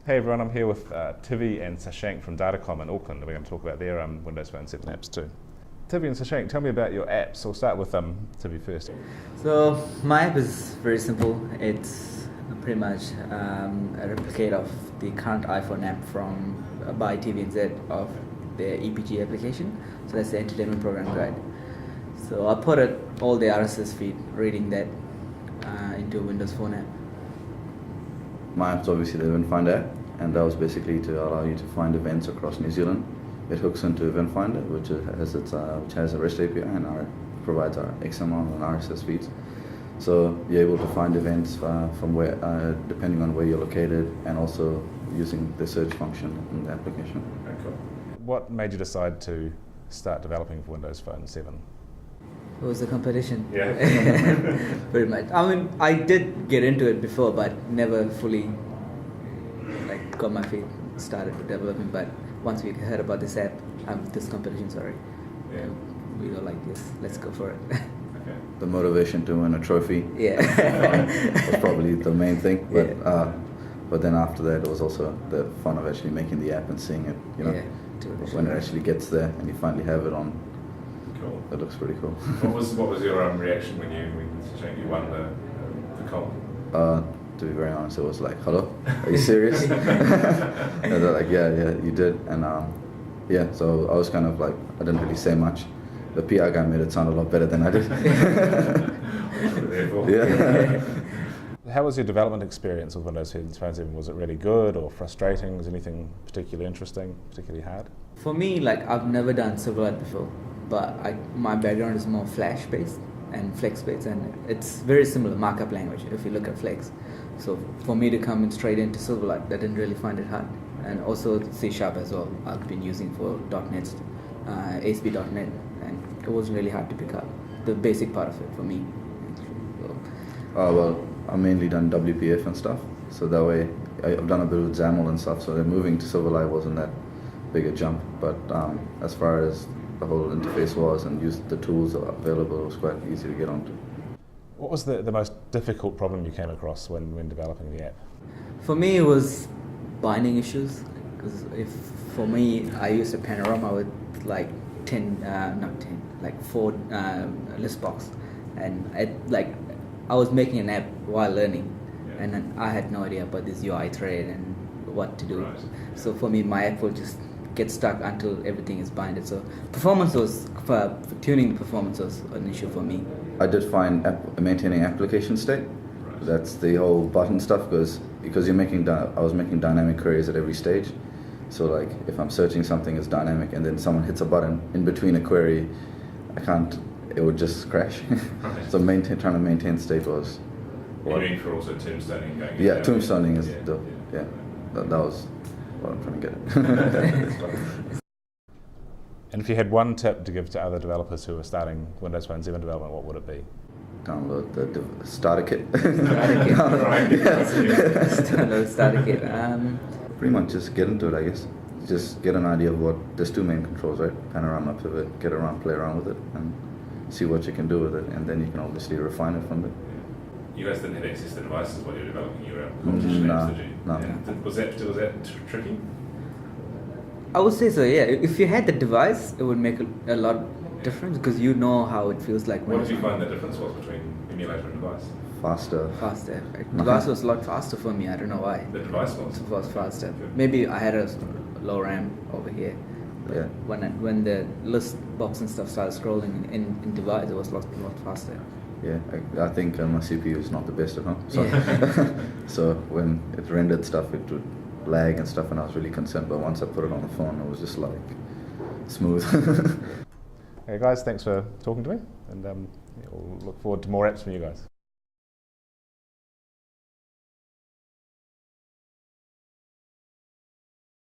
Hey everyone, I'm here with Thivy and Sashank from Datacom in Auckland, and we're going to talk about their Windows Phone 7 apps too. Thivy and Sashank, tell me about your apps. We'll start with Thivy first. So my app is very simple. It's pretty much a replicate of the current iPhone app by Thivy and Sashank of their EPG application. So that's the entertainment program guide. So I put all the RSS feed, reading that into a Windows Phone app. My app's obviously the Event Finder app, and that was basically to allow you to find events across New Zealand. It hooks into Event Finder, which has a REST API and provides our XML and RSS feeds. So you're able to find events from where, depending on where you're located, and also using the search function in the application. Okay, cool. What made you decide to start developing for Windows Phone 7? It was a competition. Yeah. Pretty much. I mean, I did get into it before, but never fully got my feet started with developing. But once we heard about this app, this competition, yeah. We were like, yes, let's go for it. Okay. The motivation to win a trophy was probably the main thing. But but then after that, it was also the fun of actually making the app and seeing it. When it actually gets there and you finally have it on. Cool. That looks pretty cool. What was your reaction when you won the comp? To be very honest, it was like, hello, are you serious? And they're like, yeah, you did. And so I was kind of like, I didn't really say much. The PR guy made it sound a lot better than I did. Yeah. How was your development experience with Windows Phone 7? Was it really good or frustrating? Was anything particularly interesting, particularly hard? For me, I've never done Silverlight before, but my background is more Flash based and Flex based, and it's very similar markup language if you look at Flex. So for me to come in straight into Silverlight, I didn't really find it hard. And also C# as well, I've been using for .NET, ASP.NET, and it wasn't really hard to pick up the basic part of it for me. Well, I've mainly done WPF and stuff, so that way I've done a bit with XAML and stuff, so then moving to Silverlight wasn't that big a jump, but as far as the whole interface was and use the tools available, it was quite easy to get onto. What was the most difficult problem you came across when developing the app? For me, it was binding issues, because for me, I used a panorama with 4 list box, and I was making an app while learning, and then I had no idea about this UI thread and what to do. Right. So for me, my app will just get stuck until everything is binded. So performance was, for tuning the performance was an issue for me. I did find maintaining application state. Right. That's the whole button stuff, because I was making dynamic queries at every stage. So if I'm searching something as dynamic and then someone hits a button in between a query, it would just crash. Right. So trying to maintain state was. You mean for also tombstoning going? Yeah, tombstoning is that was what I'm trying to get at. And if you had one tip to give to other developers who are starting Windows Phone 7 development, what would it be? Download the starter kit. Starter kit. Right. Download starter kit. Pretty much just get into it, I guess. Just get an idea of there's 2 main controls, right? Panorama, pivot, play around with it, and see what you can do with it, and then you can obviously refine it from there. You guys didn't have access to devices while you were developing your competition apps, did you? No. Yeah. Was that tricky? I would say so, yeah. If you had the device, it would make a lot of difference, because you know how it feels like. What did you find the difference was between emulator and device? Faster. Device was a lot faster for me. I don't know why. The device was? It was faster. Maybe I had a low RAM over here. But Yeah. When the list box and stuff started scrolling in device, it was a lot faster. Yeah, I think my CPU is not the best at home. So, so when it rendered stuff, it would lag and stuff, and I was really concerned. But once I put it on the phone, it was just smooth. Hey guys, thanks for talking to me, and we'll look forward to more apps from you guys.